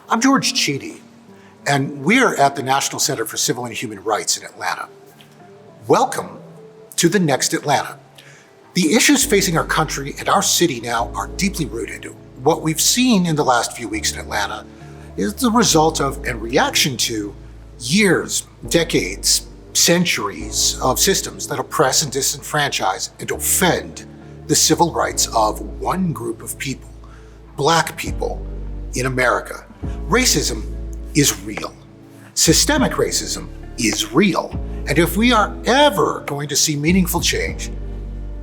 I'm George Cheedy, and we're at the National Center for Civil and Human Rights in Atlanta. Welcome to the Next Atlanta. The issues facing our country and our city now are deeply rooted. What we've seen in the last few weeks in Atlanta is the result of and reaction to years, decades, centuries of systems that oppress and disenfranchise and offend the civil rights of one group of people, Black people in America. Racism is real. Systemic racism is real. And if we are ever going to see meaningful change,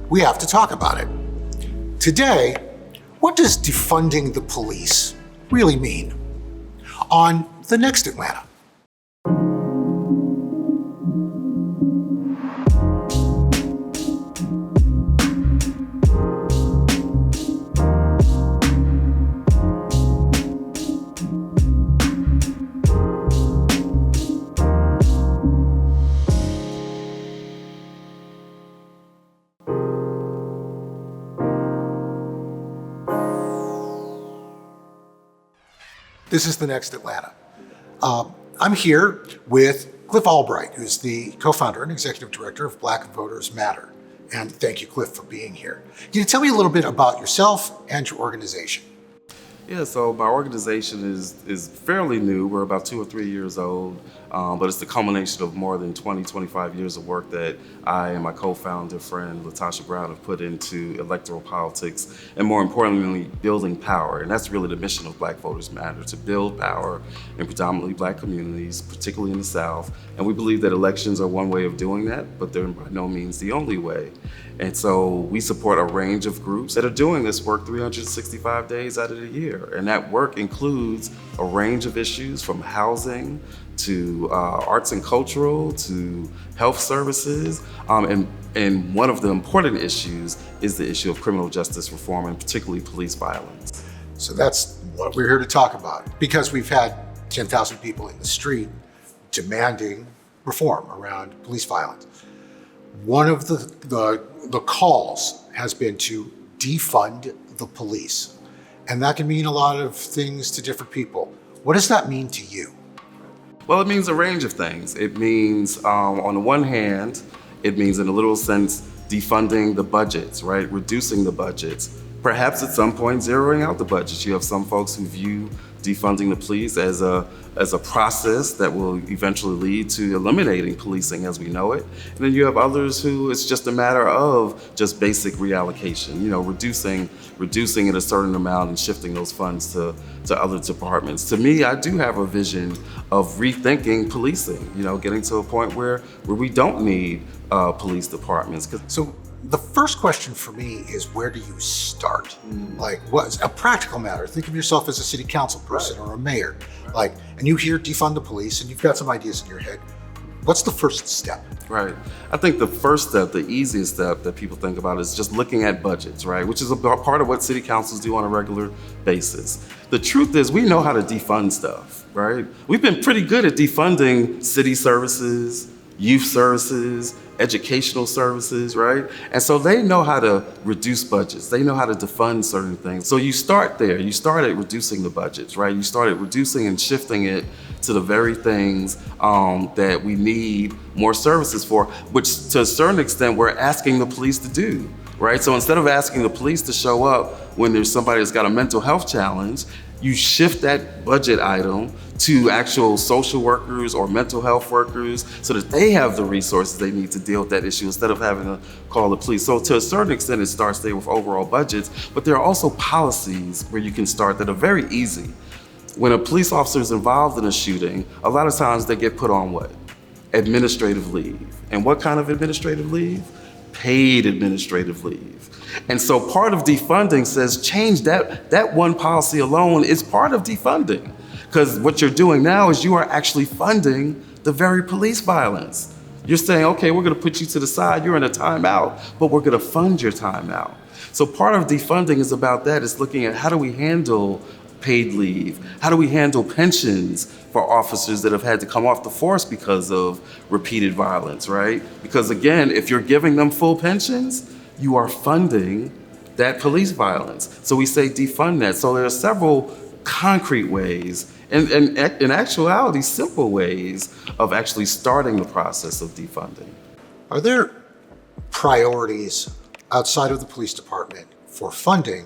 we have to talk about it. Today, what does defunding the police really mean? On the Next Atlanta. This is the Next Atlanta. I'm here with Cliff Albright, who's the co-founder and executive director of Black Voters Matter. And thank you, Cliff, for being here. Can you tell me a little bit about yourself and your organization? Yeah, so my organization is fairly new. We're about 2 or 3 years old, but it's the culmination of more than 20, 25 years of work that I and my co-founder friend, Latasha Brown, have put into electoral politics and, more importantly, building power. And that's really the mission of Black Voters Matter, to build power in predominantly Black communities, particularly in the South. And we believe that elections are one way of doing that, but they're by no means the only way. And so we support a range of groups that are doing this work 365 days out of the year. And that work includes a range of issues from housing to arts and cultural to health services. And one of the important issues is the issue of criminal justice reform and particularly police violence. So that's what we're here to talk about, because we've had 10,000 people in the street demanding reform around police violence. One of the calls has been to defund the police. And that can mean a lot of things to different people. What does that mean to you? Well, it means a range of things. It means, on the one hand, it means in a literal sense, defunding the budgets, right? Reducing the budgets. Perhaps at some point, zeroing out the budgets. You have some folks who view defunding the police as a process that will eventually lead to eliminating policing as we know it. And then you have others who it's just a matter of just basic reallocation, reducing it a certain amount and shifting those funds to other departments. To me, I do have a vision of rethinking policing, getting to a point where we don't need police departments. So the first question for me is, where do you start? Like, what's a practical matter? Think of yourself as a city council person or a mayor, and you hear defund the police and you've got some ideas in your head. What's the first step? Right. I think the first step, the easiest step that people think about is just looking at budgets, right? Which is a part of what city councils do on a regular basis. The truth is we know how to defund stuff, right? We've been pretty good at defunding city services, youth services, educational services, right? And so they know how to reduce budgets. They know how to defund certain things. So you start there. You start at reducing the budgets, right? You started reducing and shifting it to the very things that we need more services for, which to a certain extent we're asking the police to do, right? So instead of asking the police to show up when there's somebody that's got a mental health challenge, you shift that budget item to actual social workers or mental health workers so that they have the resources they need to deal with that issue instead of having to call the police. So to a certain extent, it starts there with overall budgets, but there are also policies where you can start that are very easy. When a police officer is involved in a shooting, a lot of times they get put on what? Administrative leave. And what kind of administrative leave? Paid administrative leave. And so part of defunding says change that one policy alone is part of defunding. Because what you're doing now is you are actually funding the very police violence. You're saying, okay, we're gonna put you to the side, you're in a timeout, but we're gonna fund your timeout. So part of defunding is about that. It's looking at how do we handle paid leave? How do we handle pensions for officers that have had to come off the force because of repeated violence, right? Because again, if you're giving them full pensions, you are funding that police violence. So we say defund that. So there are several concrete ways and in actuality, simple ways of actually starting the process of defunding. Are there priorities outside of the police department for funding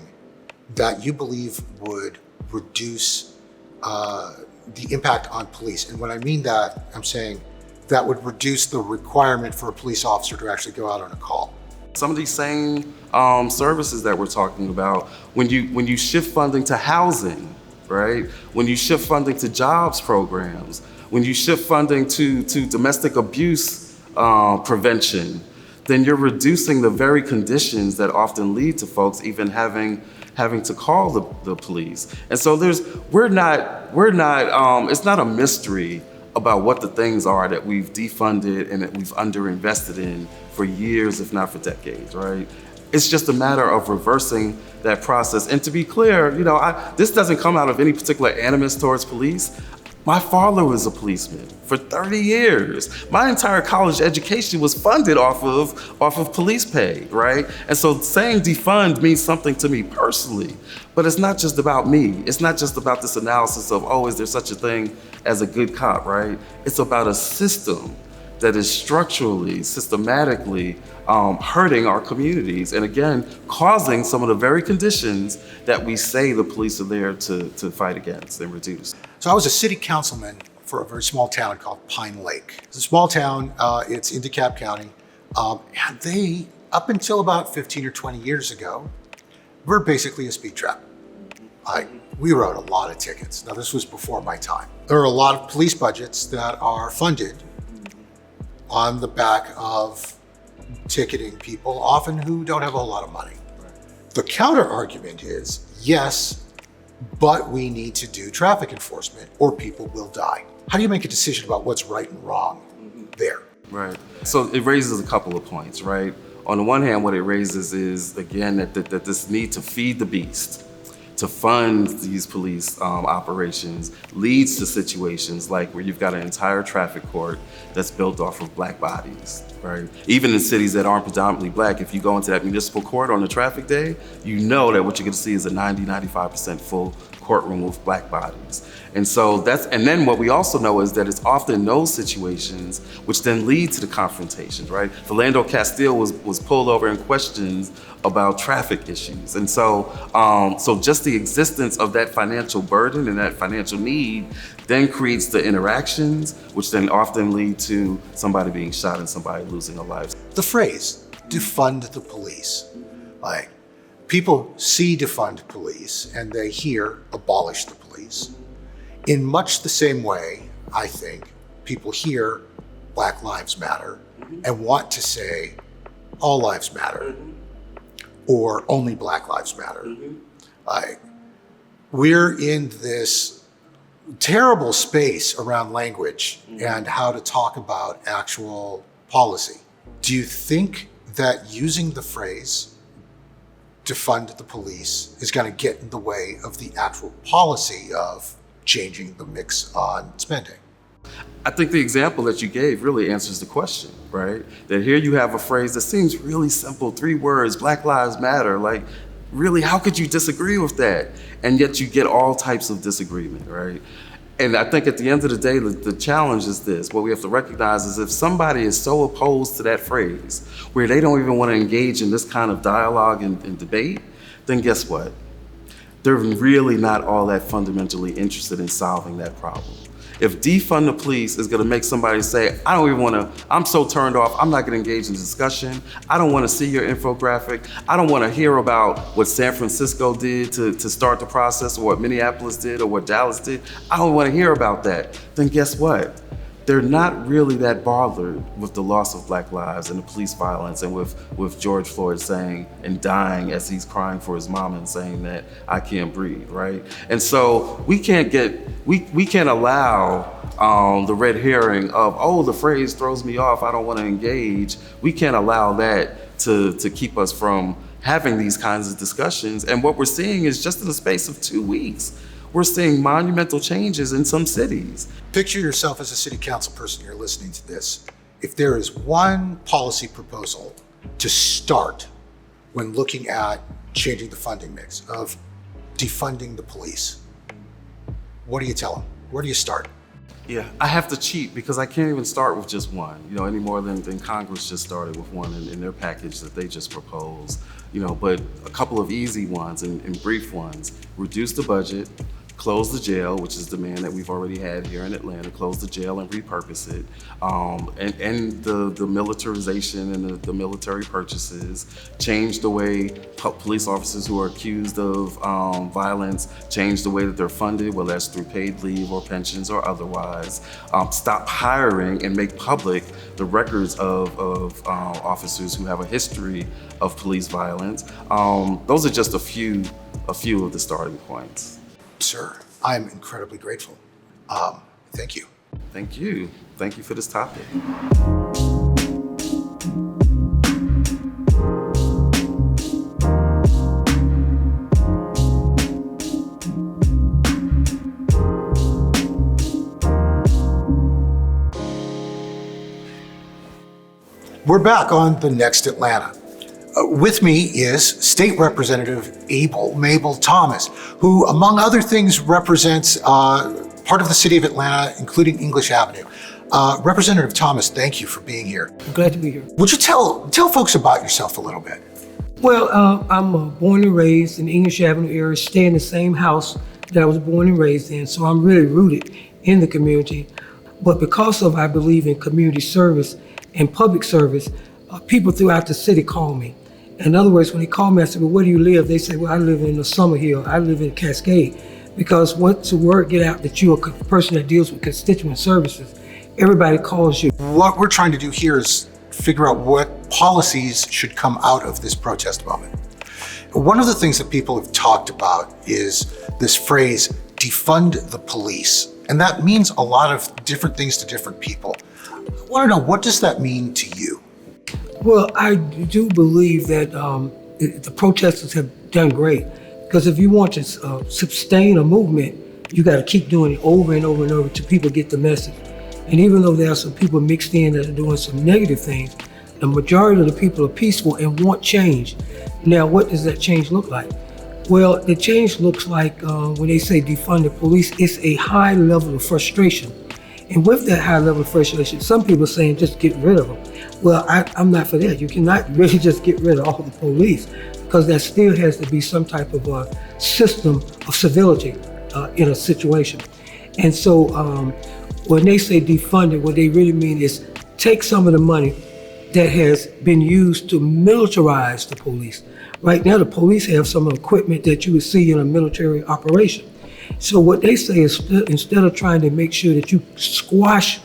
that you believe would reduce the impact on police? And when I mean that, I'm saying that would reduce the requirement for a police officer to actually go out on a call. Some of these same services that we're talking about, when you shift funding to housing, right? When you shift funding to jobs programs, when you shift funding to domestic abuse prevention, then you're reducing the very conditions that often lead to folks even having to call the police. And so we're not it's not a mystery about what the things are that we've defunded and that we've underinvested in for years, if not for decades, right? It's just a matter of reversing that process. And to be clear, this doesn't come out of any particular animus towards police. My father was a policeman for 30 years. My entire college education was funded off of police pay, right? And so saying defund means something to me personally, but it's not just about me. It's not just about this analysis of, is there such a thing as a good cop, right? It's about a system that is structurally, systematically hurting our communities, and again, causing some of the very conditions that we say the police are there to fight against and reduce. So I was a city councilman for a very small town called Pine Lake. It's a small town, it's in DeKalb County, and they, up until about 15 or 20 years ago, were basically a speed trap. We wrote a lot of tickets. Now this was before my time. There are a lot of police budgets that are funded on the back of ticketing people, often who don't have a lot of money. The counter argument is, yes, but we need to do traffic enforcement or people will die. How do you make a decision about what's right and wrong there? Right. So it raises a couple of points, right? On the one hand, what it raises is, again, that this need to feed the beast, to fund these police operations, leads to situations like where you've got an entire traffic court that's built off of Black bodies, right? Even in cities that aren't predominantly Black, if you go into that municipal court on a traffic day, you know that what you're gonna see is a 90-95% full courtroom with Black bodies. And so and then what we also know is that it's often those situations which then lead to the confrontations, right? Philando Castile was pulled over and questioned about traffic issues. And so just the existence of that financial burden and that financial need then creates the interactions, which then often lead to somebody being shot and somebody losing a life. The phrase, defund the police, like people see defund police and they hear abolish the police. In much the same way, I think, people hear Black Lives Matter and want to say all lives matter or only Black Lives Matter. We're in this terrible space around language and how to talk about actual policy. Do you think that using the phrase defund the police is going to get in the way of the actual policy of changing the mix on spending? I think the example that you gave really answers the question, right? That here you have a phrase that seems really simple, 3 words, Black Lives Matter. Like, really, how could you disagree with that? And yet you get all types of disagreement, right? And I think at the end of the day, the challenge is this. What we have to recognize is if somebody is so opposed to that phrase, where they don't even want to engage in this kind of dialogue and debate, then guess what? They're really not all that fundamentally interested in solving that problem. If defund the police is gonna make somebody say, I'm so turned off, I'm not gonna engage in discussion, I don't wanna see your infographic, I don't wanna hear about what San Francisco did to start the process, or what Minneapolis did, or what Dallas did, I don't wanna hear about that, then guess what? They're not really that bothered with the loss of Black lives and the police violence and with George Floyd saying and dying as he's crying for his mom and saying that I can't breathe, right? And so we can't allow the red herring of, the phrase throws me off, I don't want to engage. We can't allow that to keep us from having these kinds of discussions. And what we're seeing is just in the space of 2 weeks, we're seeing monumental changes in some cities. Picture yourself as a city council person, you're listening to this. If there is one policy proposal to start when looking at changing the funding mix of defunding the police, what do you tell them? Where do you start? Yeah, I have to cheat because I can't even start with just one, any more than Congress just started with one in their package that they just proposed, but a couple of easy ones and brief ones. Reduce the budget, close the jail, which is the demand that we've already had here in Atlanta, close the jail and repurpose it, and the militarization and the military purchases, change the way police officers who are accused of violence, change the way that they're funded, whether that's through paid leave or pensions or otherwise, stop hiring and make public the records of officers who have a history of police violence. Those are just a few of the starting points. Sir, I'm incredibly grateful. Thank you. Thank you. Thank you for this topic. We're back on the Next Atlanta. With me is State Representative Mabel Thomas, who, among other things, represents part of the city of Atlanta, including English Avenue. Representative Thomas, thank you for being here. I'm glad to be here. Would you tell folks about yourself a little bit? Well, I'm born and raised in the English Avenue area, stay in the same house that I was born and raised in, so I'm really rooted in the community. But because of, I believe in community service and public service, people throughout the city call me. In other words, when they call me, I say, well, where do you live? They say, well, I live in the Summerhill, I live in Cascade. Because once the word get out that you're a person that deals with constituent services, everybody calls you. What we're trying to do here is figure out what policies should come out of this protest moment. One of the things that people have talked about is this phrase, defund the police. And that means a lot of different things to different people. I want to know, what does that mean to you? Well, I do believe that the protesters have done great, because if you want to sustain a movement, you got to keep doing it over and over and over till people get the message. And even though there are some people mixed in that are doing some negative things, the majority of the people are peaceful and want change. Now, what does that change look like? Well, the change looks like when they say defund the police, it's a high level of frustration. And with that high level of frustration, some people are saying just get rid of them. Well, I'm not for that. You cannot really just get rid of all the police, because there still has to be some type of system of civility in a situation. And so when they say defund it, what they really mean is take some of the money that has been used to militarize the police. Right now, the police have some equipment that you would see in a military operation. So what they say is, instead of trying to make sure that you squash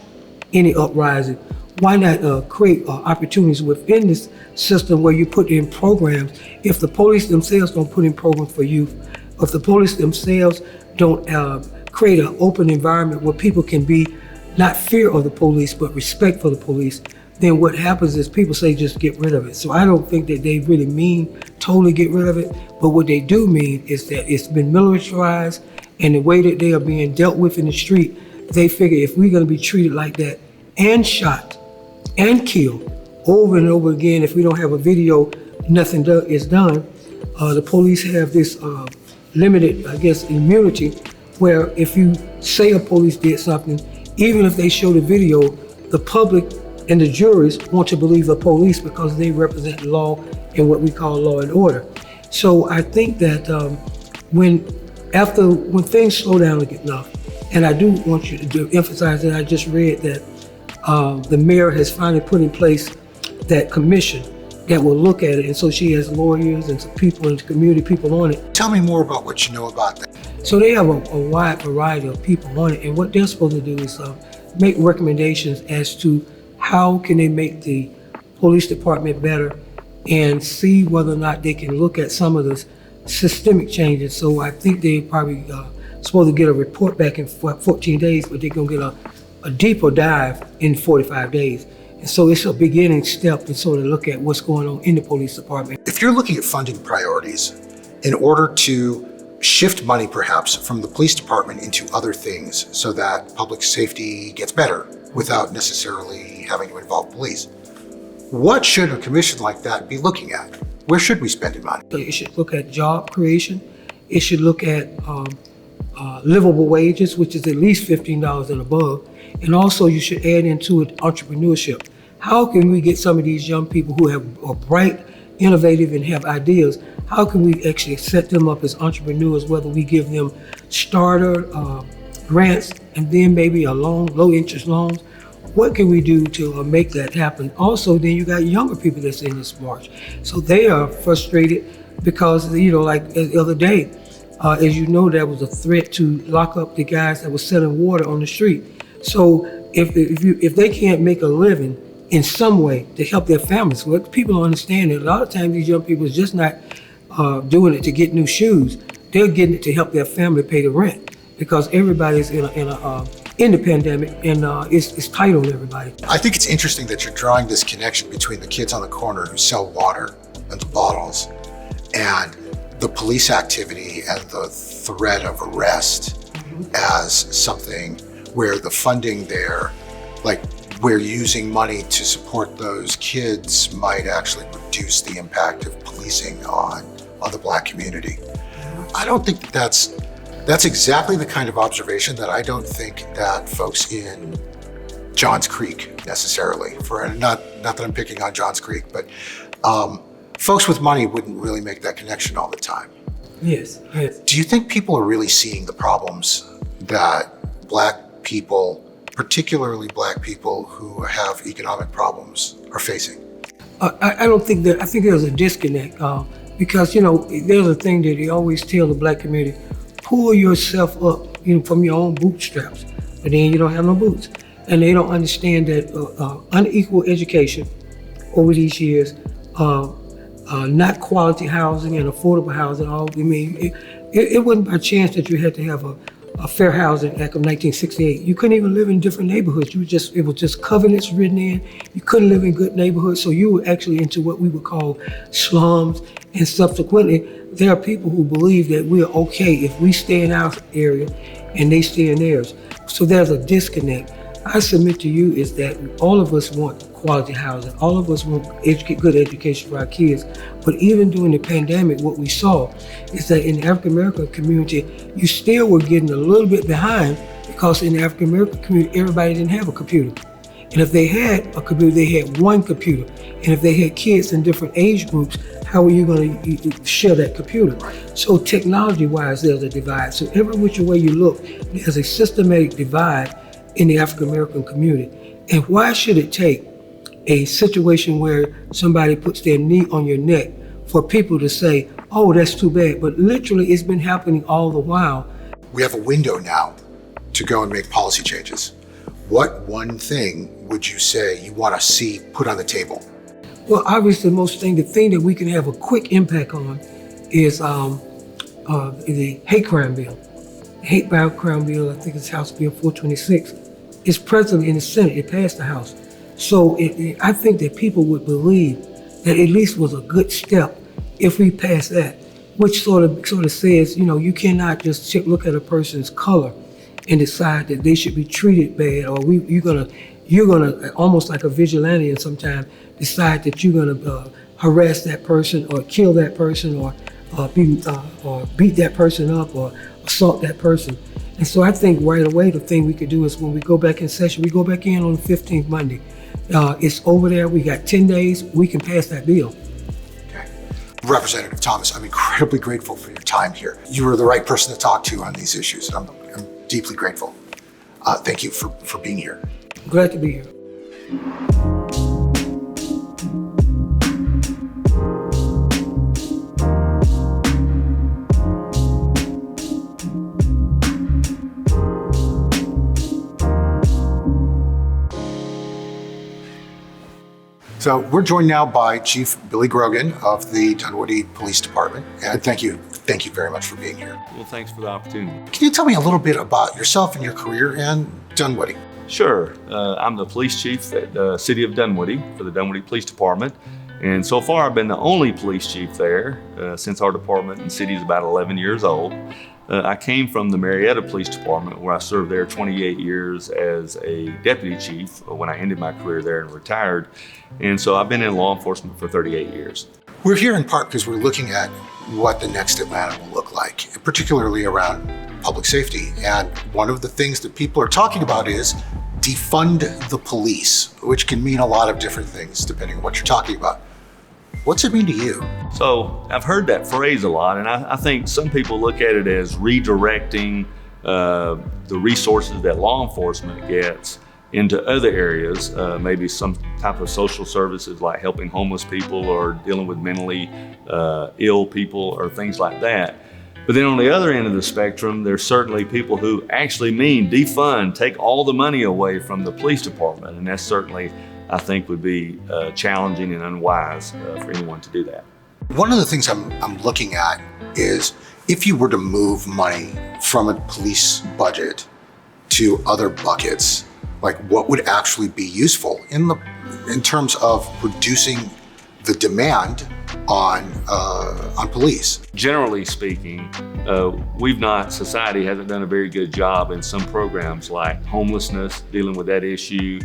any uprising, why not create opportunities within this system where you put in programs? If the police themselves don't put in programs for youth, if the police themselves don't create an open environment where people can be not fear of the police, but respect for the police, then what happens is people say just get rid of it. So I don't think that they really mean totally get rid of it, but what they do mean is that it's been militarized, and the way that they are being dealt with in the street, they figure if we're gonna be treated like that and shot and killed over and over again, if we don't have a video, nothing is done. The police have this limited, I guess, immunity, where if you say a police did something, even if they show the video, the public and the juries want to believe the police because they represent law and what we call law and order. So I think that when things slow down enough, and I do want you to emphasize that I just read that the mayor has finally put in place that commission that will look at it, and so she has lawyers and some people in the community, people on it. Tell me more about what you know about that. So they have a wide variety of people on it, and what they're supposed to do is make recommendations as to how can they make the police department better and see whether or not they can look at some of the systemic changes. So I think they probably supposed to get a report back in 14 days, but they're gonna get a deeper dive in 45 days. And so it's a beginning step to sort of look at what's going on in the police department. If you're looking at funding priorities in order to shift money perhaps from the police department into other things so that public safety gets better without necessarily having to involve police, what should a commission like that be looking at? Where should we spend the money? It should look at job creation. It should look at livable wages, which is at least $15 and above. And also you should add into it entrepreneurship. How can we get some of these young people who are bright, innovative, and have ideas, how can we actually set them up as entrepreneurs, whether we give them starter grants and then maybe a loan, low interest loans? What can we do to make that happen? Also, then you got younger people that's in this march. So they are frustrated because, like the other day, as you know, there was a threat to lock up the guys that were selling water on the street. So if they can't make a living in some way to help their families, what people don't understand is a lot of times these young people is just not doing it to get new shoes. They're getting it to help their family pay the rent because everybody's in the pandemic and it's tight on everybody. I think it's interesting that you're drawing this connection between the kids on the corner who sell water and the bottles and the police activity and the threat of arrest as something where the funding there, like where using money to support those kids might actually reduce the impact of policing on the Black community. I don't think that's exactly the kind of observation that I don't think that folks in Johns Creek necessarily, not that I'm picking on Johns Creek, but folks with money wouldn't really make that connection all the time. Yes. Do you think people are really seeing the problems that Black people, particularly Black people who have economic problems, are facing? I don't think that, I think there's a disconnect because, there's a thing that they always tell the Black community, pull yourself up, from your own bootstraps, but then you don't have no boots. And they don't understand that unequal education over these years, not quality housing and affordable housing. It wasn't by chance that you had to have a Fair Housing Act of 1968. You couldn't even live in different neighborhoods. It was just covenants written in. You couldn't live in good neighborhoods, so you were actually into what we would call slums. And subsequently, there are people who believe that we're okay if we stay in our area and they stay in theirs. So there's a disconnect. I submit to you is that all of us want quality housing. All of us want good education for our kids. But even during the pandemic, what we saw is that in the African American community, you still were getting a little bit behind because in the African American community, everybody didn't have a computer. And if they had a computer, they had one computer. And if they had kids in different age groups, how are you going to share that computer? So technology-wise, there's a divide. So every which way you look, there's a systematic divide in the African American community. And why should it take a situation where somebody puts their knee on your neck for people to say, oh, that's too bad? But literally, it's been happening all the while. We have a window now to go and make policy changes. What one thing would you say you want to see put on the table? Well, obviously, the thing that we can have a quick impact on is the hate crime bill. The hate crime bill, I think it's House Bill 426, is present in the Senate. It passed the House. So I think that people would believe that at least was a good step if we pass that, which sort of says, you cannot just look at a person's color and decide that they should be treated bad, or you're gonna almost like a vigilante, and sometimes decide that you're gonna harass that person or kill that person or beat that person up or assault that person. And so I think right away the thing we could do is when we go back in session, we go back in on the 15th Monday. It's over there. We got 10 days. We can pass that bill. Okay. Representative Thomas, I'm incredibly grateful for your time here. You were the right person to talk to on these issues. I'm deeply grateful. Thank you for being here. Glad to be here. So we're joined now by Chief Billy Grogan of the Dunwoody Police Department. And thank you very much for being here. Well, thanks for the opportunity. Can you tell me a little bit about yourself and your career and Dunwoody? Sure. I'm the police chief at the city of Dunwoody for the Dunwoody Police Department. And so far, I've been the only police chief there since our department and city is about 11 years old. I came from the Marietta Police Department, where I served there 28 years as a deputy chief when I ended my career there and retired. And so I've been in law enforcement for 38 years. We're here in part because we're looking at what the next Atlanta will look like, particularly around public safety. And one of the things that people are talking about is defund the police, which can mean a lot of different things depending on what you're talking about. What's it mean to you? So I've heard that phrase a lot, and I think some people look at it as redirecting the resources that law enforcement gets into other areas, maybe some type of social services like helping homeless people or dealing with mentally ill people or things like that. But then on the other end of the spectrum, there's certainly people who actually mean defund, take all the money away from the police department. And that certainly, I think, would be challenging and unwise for anyone to do that. One of the things I'm looking at is if you were to move money from a police budget to other buckets, like what would actually be useful in terms of reducing the demand on police? Generally speaking, society hasn't done a very good job in some programs like homelessness, dealing with that issue,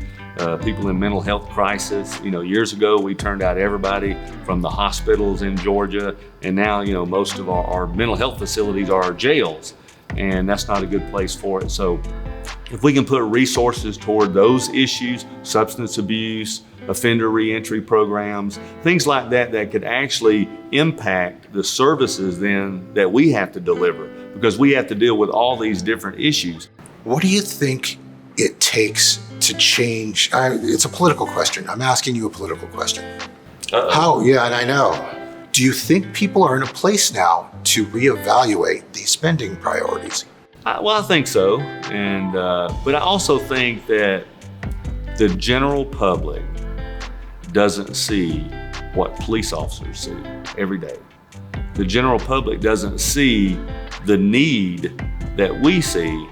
people in mental health crisis. Years ago, we turned out everybody from the hospitals in Georgia, and now, most of our mental health facilities are our jails, and that's not a good place for it. So if we can put resources toward those issues, substance abuse, offender reentry programs, things like that, that could actually impact the services then that we have to deliver, because we have to deal with all these different issues. What do you think it takes to change? It's a political question. I'm asking you a political question. How? Yeah, and I know. Do you think people are in a place now to reevaluate these spending priorities? Well, I think so, but I also think that the general public doesn't see what police officers see every day. The general public doesn't see the need that we see.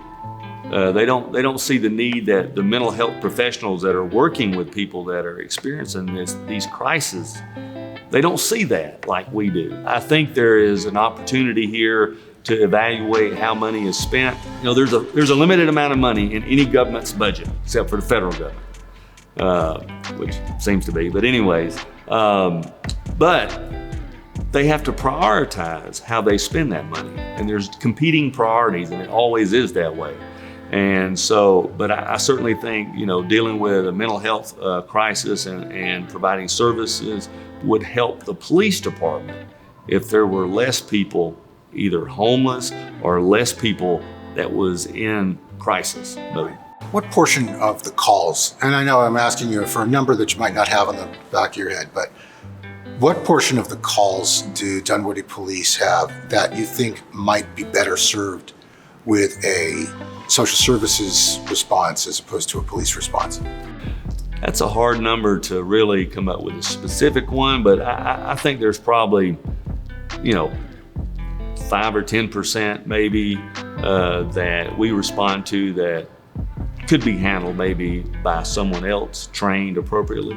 They don't see the need that the mental health professionals that are working with people that are experiencing these crises, they don't see that like we do. I think there is an opportunity here to evaluate how money is spent. There's a limited amount of money in any government's budget, except for the federal government, which seems to be. But anyways, but they have to prioritize how they spend that money. And there's competing priorities, and it always is that way. And so, but I certainly think, dealing with a mental health crisis and providing services would help the police department if there were less people either homeless or less people that was in crisis mode. What portion of the calls, and I know I'm asking you for a number that you might not have on the back of your head, but what portion of the calls do Dunwoody Police have that you think might be better served with a social services response as opposed to a police response? That's a hard number to really come up with a specific one, but I think there's probably, 5 or 10% maybe that we respond to that could be handled maybe by someone else trained appropriately.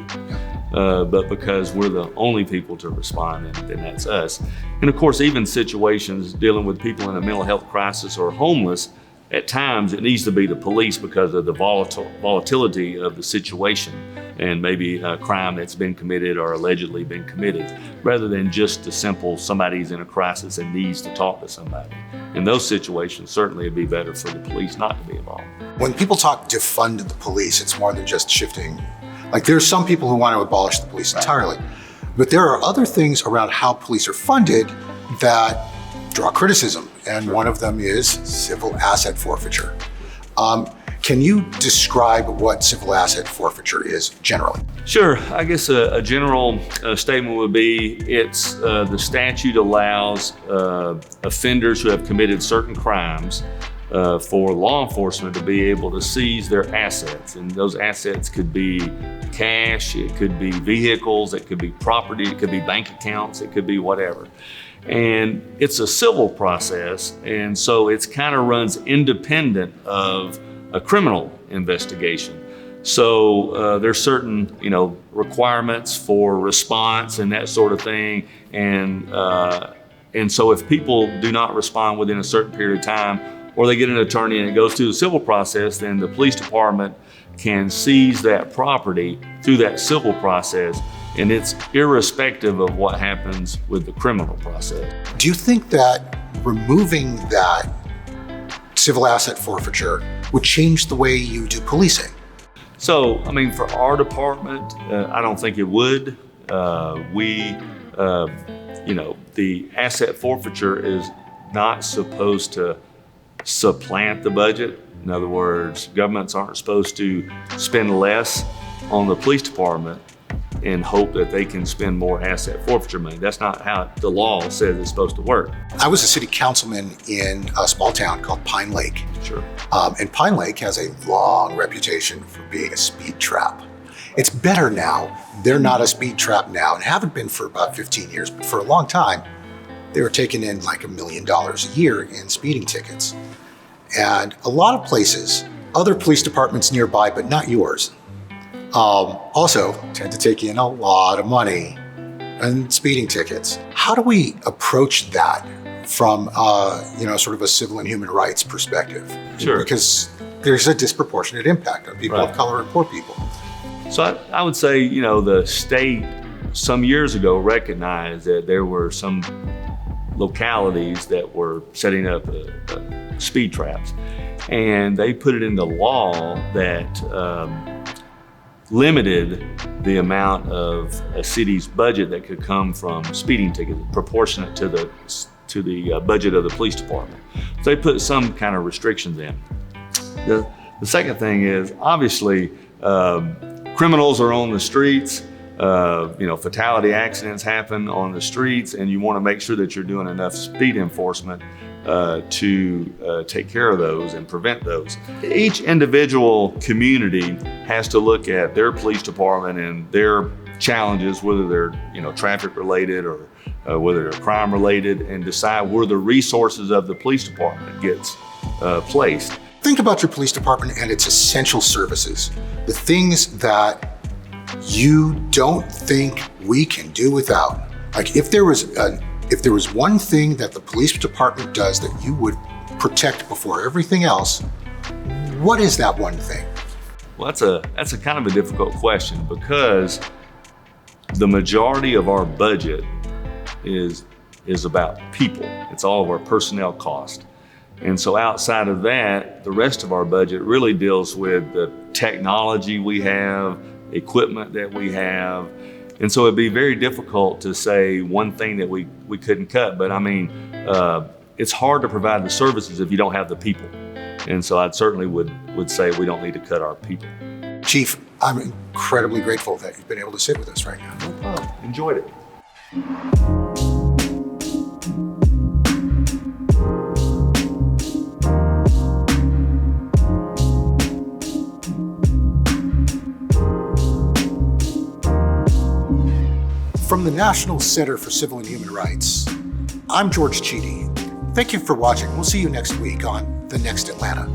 But because we're the only people to respond, then that's us. And of course, even situations dealing with people in a mental health crisis or homeless, at times it needs to be the police because of the volatility of the situation and maybe a crime that's been committed or allegedly been committed, rather than just the simple somebody's in a crisis and needs to talk to somebody. In those situations, certainly it'd be better for the police not to be involved. When people talk defund the police, it's more than just shifting. Like there's some people who want to abolish the police entirely, but there are other things around how police are funded that draw criticism, and one of them is civil asset forfeiture. Can you describe what civil asset forfeiture is generally? Sure. I guess a general statement would be it's the statute allows offenders who have committed certain crimes for law enforcement to be able to seize their assets. And those assets could be cash, it could be vehicles, it could be property, it could be bank accounts, it could be whatever. And it's a civil process, and so it's kind of runs independent of a criminal investigation. So there's certain, requirements for response and that sort of thing. And so if people do not respond within a certain period of time, or they get an attorney and it goes through the civil process, then the police department can seize that property through that civil process And it's irrespective of what happens with the criminal process. Do you think that removing that civil asset forfeiture would change the way you do policing? So, I mean, for our department, I don't think it would. The asset forfeiture is not supposed to supplant the budget. In other words, governments aren't supposed to spend less on the police department and hope that they can spend more asset forfeiture money. That's not how the law says it's supposed to work. I was a city councilman in a small town called Pine Lake. Sure. And Pine Lake has a long reputation for being a speed trap. It's better now. They're not a speed trap now and haven't been for about 15 years, but for a long time, they were taking in like $1 million a year in speeding tickets. And a lot of places, other police departments nearby, but not yours, also tend to take in a lot of money in speeding tickets. How do we approach that from, sort of a civil and human rights perspective? Sure. Because there's a disproportionate impact on people Right. of color and poor people. So I would say, the state some years ago recognized that there were some localities that were setting up speed traps. And they put it into law that limited the amount of a city's budget that could come from speeding tickets, proportionate to the budget of the police department. So they put some kind of restrictions in. The second thing is, obviously, criminals are on the streets. Fatality accidents happen on the streets, and you want to make sure that you're doing enough speed enforcement to take care of those and prevent those. Each individual community has to look at their police department and their challenges, whether they're traffic related or whether they're crime related, and decide where the resources of the police department gets placed. Think about your police department and its essential services, the things that you don't think we can do without. Like if there was one thing that the police department does that you would protect before everything else, what is that one thing? Well, that's a kind of a difficult question, because the majority of our budget is about people. It's all of our personnel cost. And so outside of that, the rest of our budget really deals with the technology we have, equipment that we have. And so it'd be very difficult to say one thing that we couldn't cut. But I mean, it's hard to provide the services if you don't have the people. And so I certainly would say we don't need to cut our people. Chief, I'm incredibly grateful that you've been able to sit with us right now. No problem. Enjoyed it. From the National Center for Civil and Human Rights, I'm George Cheedy. Thank you for watching. We'll see you next week on The Next Atlanta.